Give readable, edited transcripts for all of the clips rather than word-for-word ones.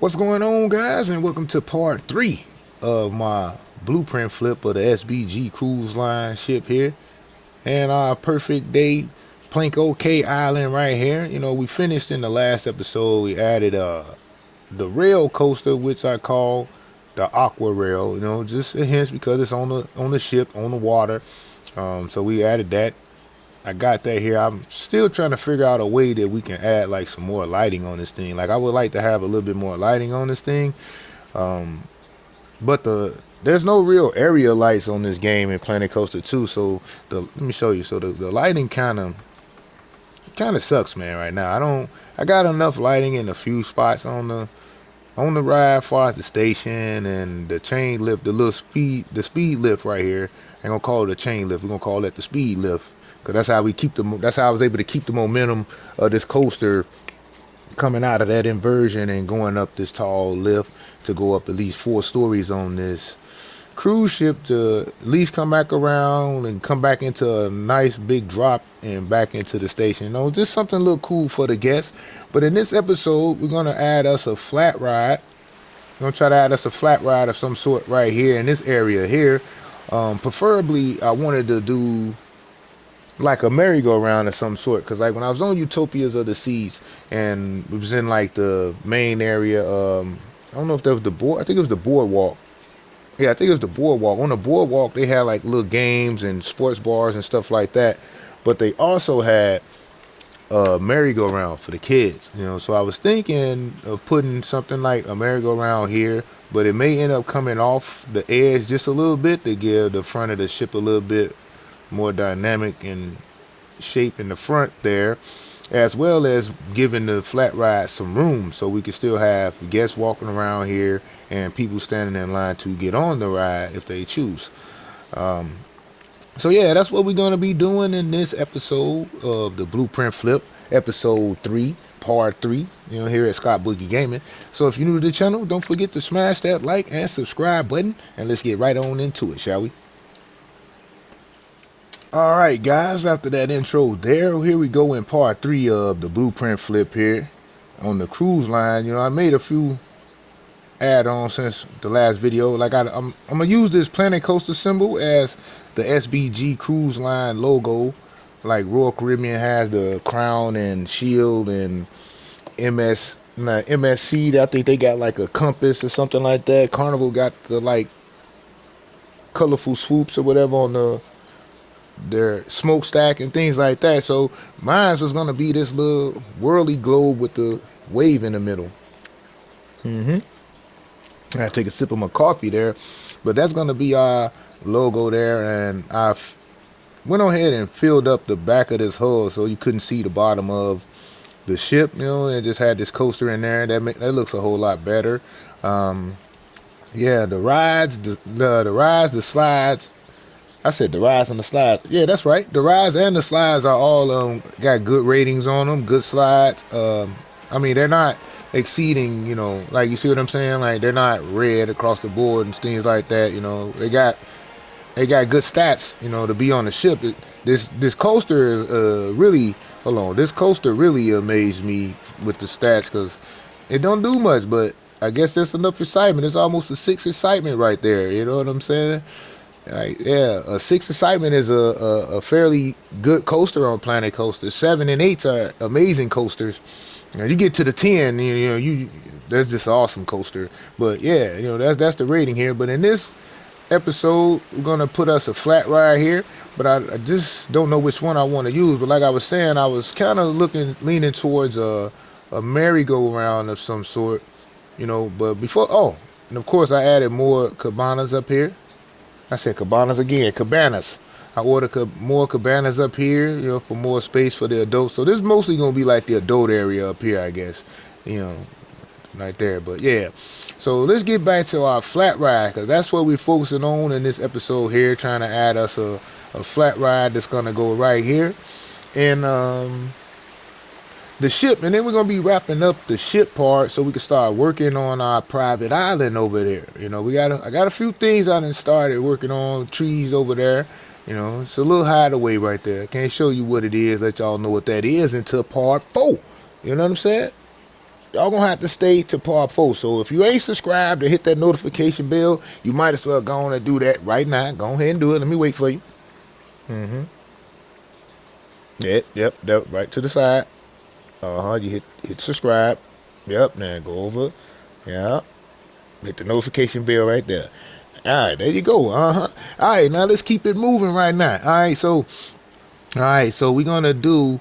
What's going on, guys, and welcome to part 3 of my blueprint flip of the S.B.G Cruise Line ship here, and our perfect day Planco K Island right here. We finished in the last episode. We added the rail coaster, which I call the aqua rail, just a hint because it's on the ship, on the water. So we added that. I got that here. I'm still trying to figure out a way that we can add like some more lighting on this thing. Like, I would like to have a little bit more lighting on this thing. Um, but there's no real area lights on this game in Planet Coaster 2. So let me show you. So the lighting kind of sucks, man. Right now, I got enough lighting in a few spots on the ride, as far as the station and the chain lift, the speed lift right here. Ain't gonna call it a chain lift. We're gonna call it the speed lift. Cause that's how I was able to keep the momentum of this coaster coming out of that inversion and going up this tall lift to go up at least 4 stories on this cruise ship to at least come back around and come back into a nice big drop and back into the station. Just something a little cool for the guests. But in this episode, we're gonna add us a flat ride. We're gonna try to add us a flat ride of some sort right here in this area here. Preferably, I wanted to do like a merry-go-round of some sort, because like when I was on Utopias of the Seas and it was in like the main area, I don't know if that was the board, I think it was the boardwalk. Yeah, I think it was the boardwalk. On the boardwalk they had like little games and sports bars and stuff like that, but they also had a merry-go-round for the kids. So I was thinking of putting something like a merry-go-round here, but it may end up coming off the edge just a little bit to give the front of the ship a little bit more dynamic and shape in the front there, as well as giving the flat ride some room so we can still have guests walking around here and people standing in line to get on the ride if they choose. So yeah, that's what we're going to be doing in this episode of the Blueprint Flip, episode 3, part 3, here at S.B.G Gaming. So if you're new to the channel, don't forget to smash that like and subscribe button, and let's get right on into it, shall we? Alright, guys, after that intro there, here we go in part 3 of the blueprint flip here on the cruise line. I made a few add-ons since the last video. Like I'm gonna use this Planet Coaster symbol as the S.B.G Cruise Line logo, like Royal Caribbean has the crown and shield, and MSC, I think they got like a compass or something like that. Carnival got the like colorful swoops or whatever on their smokestack and things like that. So mine was gonna be this little whirly globe with the wave in the middle. I take a sip of my coffee there, but that's gonna be our logo there. And I went ahead and filled up the back of this hull so you couldn't see the bottom of the ship, and just had this coaster in there. That looks a whole lot better. Yeah, the rides, the slides. I said the rides and the slides. Yeah, that's right. The rides and the slides are all got good ratings on them. Good slides. I mean, they're not exceeding, like, you see what I'm saying? Like, they're not red across the board and things like that. They got good stats, to be on the ship. This coaster really, hold on. This coaster really amazed me with the stats, because it don't do much, but I guess there's enough excitement. It's almost a 6 excitement right there. You know what I'm saying? Yeah, a 6 excitement is a fairly good coaster on Planet Coaster. 7 and 8 are amazing coasters. You get to the 10, that's just an awesome coaster. But yeah, that's the rating here. But in this episode, we're gonna put us a flat ride here. But I just don't know which one I want to use. But like I was saying, I was kind of leaning towards a merry-go-round of some sort, But before, and of course I added more cabanas up here. I said cabanas again, cabanas. I ordered more cabanas up here, for more space for the adults. So this is mostly going to be like the adult area up here, I guess, right there. But yeah, so let's get back to our flat ride, because that's what we're focusing on in this episode here, trying to add us a flat ride that's going to go right here. And the ship, and then we're going to be wrapping up the ship part so we can start working on our private island over there. I got a few things I done started working on, trees over there. It's a little hideaway right there. Can't show you what it is, let y'all know what that is until part 4. You know what I'm saying? y'all gonna have to stay to part 4. So if you ain't subscribed and hit that notification bell, you might as well go on and do that right now. Go ahead and do it. Let me wait for you. Yep, right to the side. You hit subscribe. Yep, now go over. Yep. Hit the notification bell right there. Alright, there you go. Alright, now let's keep it moving right now. Alright, so we're gonna do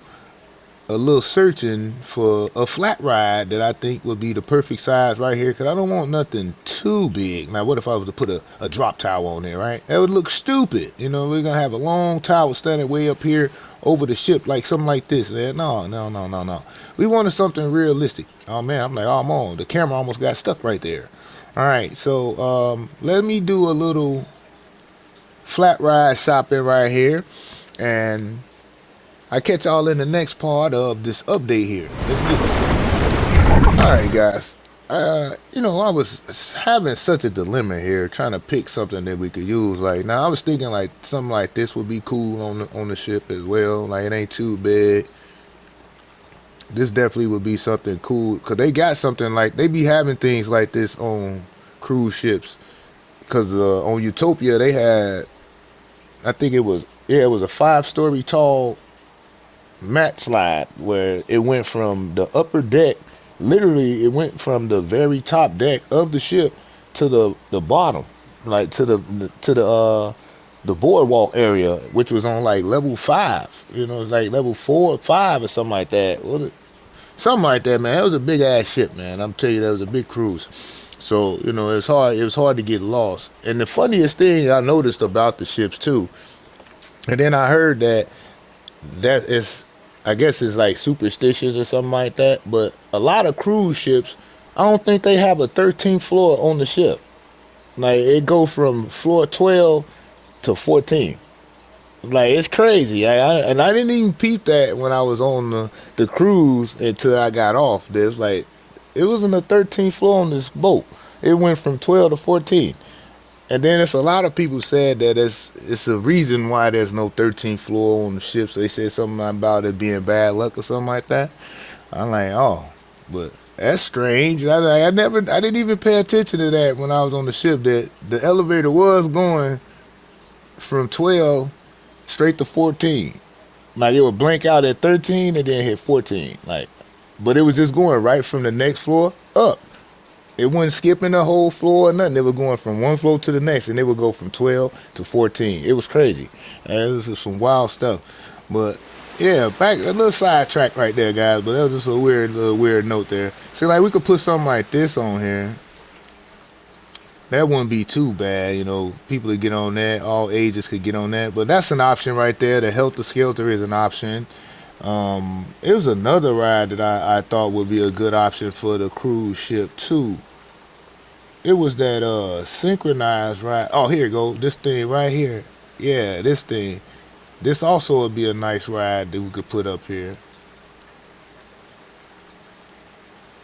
a little searching for a flat ride that I think would be the perfect size right here, because I don't want nothing too big. Now what if I was to put a drop tower on there, right? That would look stupid. You know, we're gonna have a long tower standing way up here over the ship, like something like this, man. No. We wanted something realistic. Oh man, I'm like, oh, I'm on. The camera almost got stuck right there. Alright, so let me do a little flat ride shopping right here, and I catch y'all in the next part of this update here. Let's get it. Alright guys, you know, I was having such a dilemma here, trying to pick something that we could use. Like, now I was thinking like something like this would be cool on the ship as well. Like, it ain't too big. This definitely would be something cool, because they got something like, they be having things like this on cruise ships. Because on Utopia they had, I think it was a 5-story tall mat slide where it went from the upper deck, literally it went from the very top deck of the ship to the bottom, like to the boardwalk area, which was on like level 5, you know, like level 4 or 5 or something like that. Something like that, man. It was a big ass ship, man. I'm telling you, that was a big cruise. So, you know, it was hard to get lost. And the funniest thing I noticed about the ships too, and then I heard that is, I guess it's like superstitious or something like that, but a lot of cruise ships, I don't think they have a 13th floor on the ship. Like, it go from floor 12 to 14. Like, it's crazy. And I didn't even peep that when I was on the cruise until I got off. There's like, it wasn't a 13th floor on this boat. It went from 12 to 14. And then it's a lot of people said that it's a reason why there's no 13th floor on the ships. They said something about it being bad luck or something like that. I'm like, oh, but that's strange. I didn't even pay attention to that when I was on the ship, that the elevator was going from 12 straight to 14. Like, it would blank out at 13 and then hit 14. Like, but it was just going right from the next floor up. It wasn't skipping the whole floor or nothing. It was going from one floor to the next, and it would go from 12 to 14. It was crazy. And this is some wild stuff. But yeah, back a little sidetrack right there, guys. But that was just a weird note there. See, like, we could put something like this on here. That wouldn't be too bad, you know. People could get on that. All ages could get on that. But that's an option right there. The Helter Skelter is an option. It was another ride that I thought would be a good option for the cruise ship too. It was that synchronized ride. Oh, here you go. This thing right here. Yeah, this thing. This also would be a nice ride that we could put up here.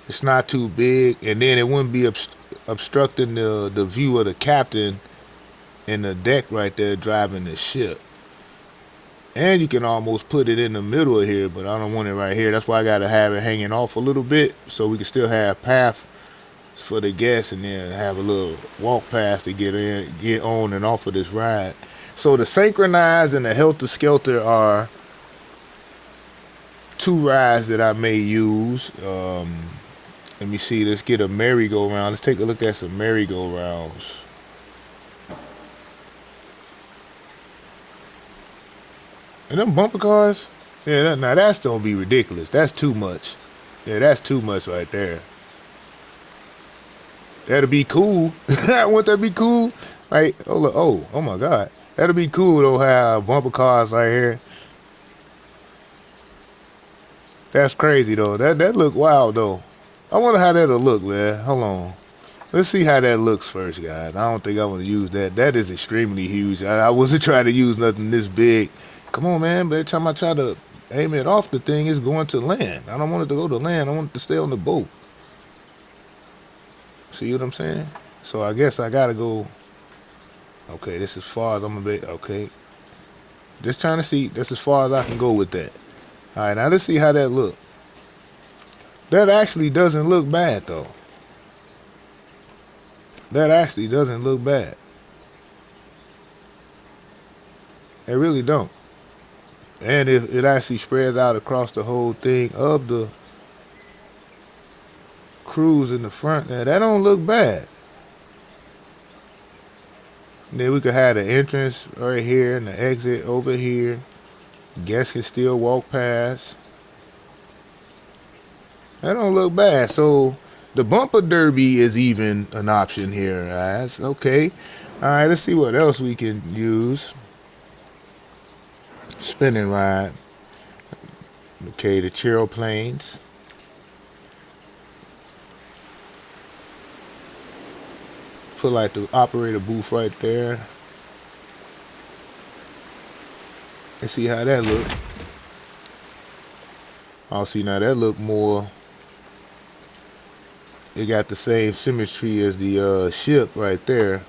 It's not too big, and then it wouldn't be obstructing the view of the captain and the deck right there driving the ship. And you can almost put it in the middle of here, but I don't want it right here. That's why I gotta have it hanging off a little bit, so we can still have path for the guests, and then have a little walk path to get on and off of this ride. So the Synchronized and the Helter Skelter are two rides that I may use. Let me see. Let's get a merry-go-round. Let's take a look at some merry-go-rounds. And them bumper cars, yeah, now that's gonna be ridiculous. That's too much. Yeah, that's too much right there. That'll be cool. Wouldn't that be cool? Like, oh my God, that'll be cool though. Have bumper cars right here. That's crazy though. That look wild though. I wonder how that'll look, man. Hold on. Let's see how that looks first, guys. I don't think I want to use that. That is extremely huge. I wasn't trying to use nothing this big. Come on, man. But every time I try to aim it off the thing, it's going to land. I don't want it to go to land. I want it to stay on the boat. See what I'm saying? So I guess I gotta go. Okay, this is as far as I'm gonna be. Okay. Just trying to see. That's as far as I can go with that. Alright, now let's see how that look. That actually doesn't look bad though. That actually doesn't look bad. It really don't. And it actually spreads out across the whole thing of the cruise in the front. Now that don't look bad. And then we could have the entrance right here and the exit over here. Guests can still walk past. That don't look bad. So the bumper derby is even an option here, guys. Okay. Alright, let's see what else we can use. Spinning ride. Okay, the chairplanes. Put like the operator booth right there. Let's see how that look. I'll see now that look more. It got the same symmetry as the ship right there.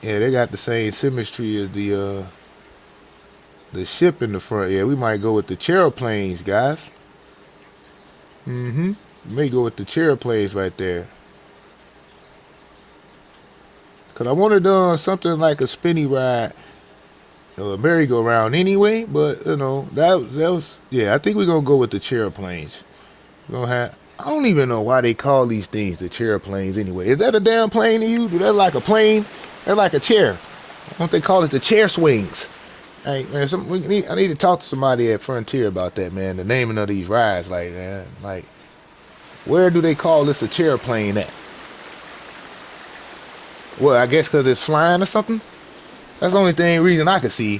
Yeah, they got the same symmetry as the ship in the front. Yeah, we might go with the chairplanes, guys. May go with the chairplanes right there. Cause I wanted something like a spinny ride, a merry-go-round anyway. But you know that was yeah. I think we're gonna go with the chairplanes. We're gonna have. I don't even know why they call these things the chairplanes anyway. Is that a damn plane to you? Do that like a plane? That's like a chair. Why don't they call it the chair swings? Hey man, I need to talk to somebody at Frontier about that, man. The naming of these rides, like man, like where do they call this a chair plane at? Well, I guess because it's flying or something. That's the only reason I could see.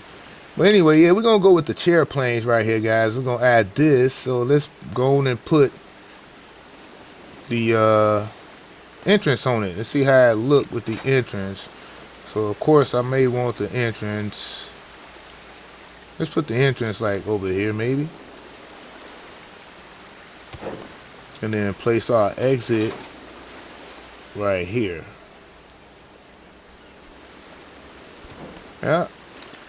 But anyway, yeah, we're gonna go with the chair planes right here, guys. We're gonna add this. So let's go on and put the entrance on it. Let's see how it look with the entrance. So of course I may want the entrance. Let's put the entrance like over here maybe. And then place our exit right here. Yeah,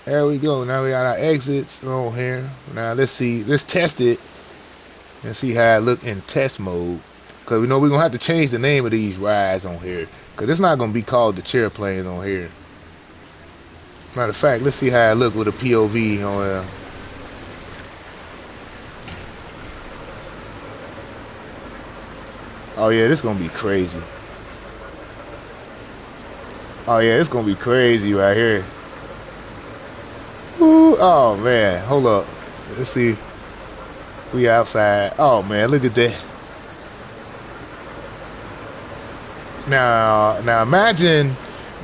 there we go. Now we got our exits on here. Now let's see, let's test it and see how it look in test mode. Cause we know we're gonna have to change the name of these rides on here. Cause it's not gonna be called the chair planes on here. Matter of fact, let's see how it look with a POV on there. Oh yeah, this gonna be crazy. Oh yeah, it's gonna be crazy right here. Ooh, oh man, hold up. Let's see. We outside. Oh man, look at that. Now imagine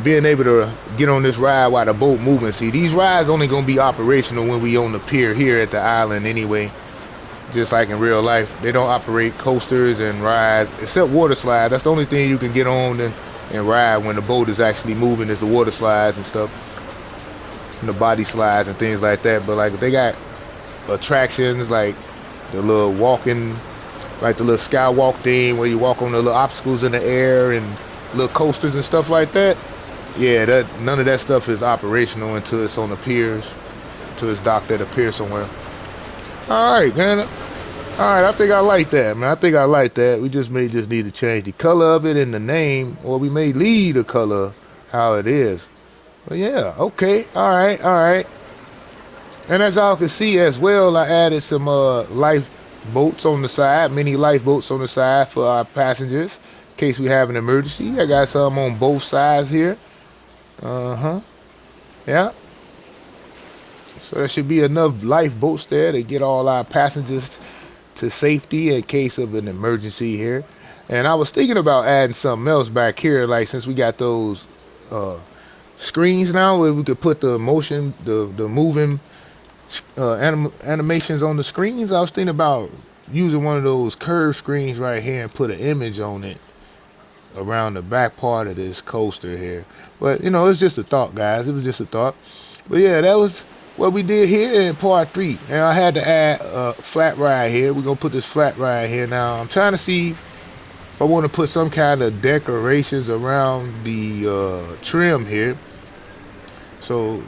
being able to get on this ride while the boat moving. See, these rides only gonna be operational when we on the pier here at the island anyway. Just like in real life, they don't operate coasters and rides except water slides. That's the only thing you can get on and ride when the boat is actually moving is the water slides and stuff, and the body slides and things like that. But like they got attractions like the little walking, like the little skywalk thing where you walk on the little obstacles in the air and little coasters and stuff like that. Yeah, none of that stuff is operational until it's on the piers, until it's docked at a pier somewhere. Alright, man. Alright, I think I like that, man. I think I like that. We may just need to change the color of it and the name, or we may leave the color how it is. But yeah, okay. Alright. And as y'all can see as well, I added some lifeboats on the side, mini lifeboats on the side for our passengers in case we have an emergency. I got some on both sides here. Yeah. So there should be enough lifeboats there to get all our passengers to safety in case of an emergency here. And I was thinking about adding something else back here, like since we got those screens now where we could put the motion, the moving animations on the screens. I was thinking about using one of those curved screens right here and put an image on it around the back part of this coaster here. But you know, it's just a thought, guys. It was just a thought. But yeah, that was what we did here in part 3. And I had to add a flat ride here. We're gonna put this flat ride here now. I'm trying to see if I want to put some kind of decorations around the trim here. So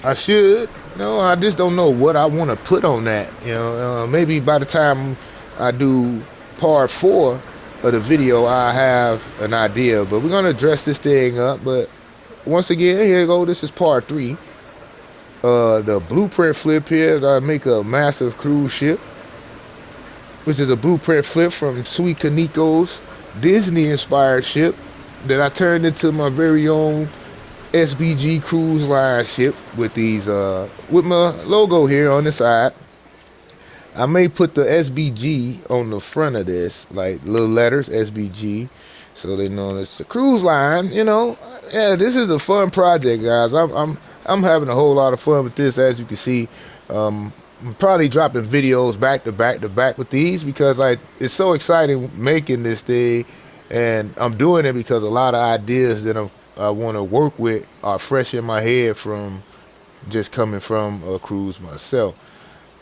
I should. No, I just don't know what I want to put on that. Maybe by the time I do part 4 of the video, I have an idea. But we're gonna dress this thing up. But once again, here you go. This is part 3. The blueprint flip here is I make a massive cruise ship, which is a blueprint flip from Sweet Kaniko's Disney-inspired ship that I turned into my very own S.B.G Cruise Line ship with these with my logo here on the side. I may put the S.B.G on the front of this, like little letters S.B.G, so they know it's the cruise line. Yeah, this is a fun project, guys. I'm having a whole lot of fun with this, as you can see. I'm probably dropping videos back to back to back with these because like it's so exciting making this thing, and I'm doing it because a lot of ideas that I want to work with are fresh in my head from just coming from a cruise myself.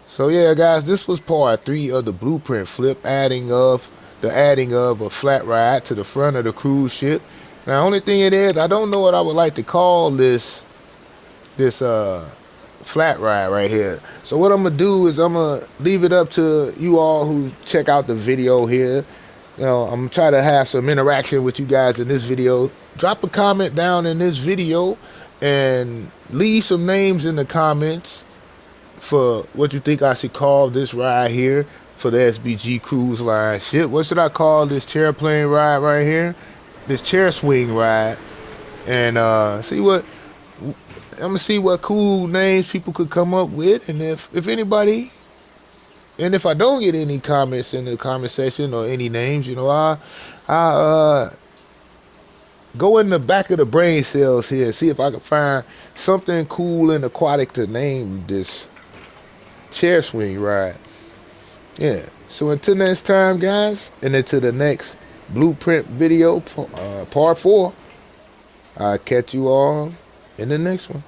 So yeah, guys, this was part 3 of the blueprint flip, adding of a flat ride to the front of the cruise ship. Now, only thing it is, I don't know what I would like to call this flat ride right here. So what I'm gonna do is I'm gonna leave it up to you all who check out the video here. I'm gonna try to have some interaction with you guys in this video. Drop a comment down in this video and leave some names in the comments for what you think I should call this ride here for the S.B.G Cruise Line ship. What should I call this chair plane ride right here? This chair swing ride. And I'm gonna see what cool names people could come up with, and if anybody, and if I don't get any comments in the comment section or any names, I go in the back of the brain cells here and see if I can find something cool and aquatic to name this chair swing ride. Yeah. So until next time, guys, and until the next blueprint video, part 4, I'll catch you all in the next one.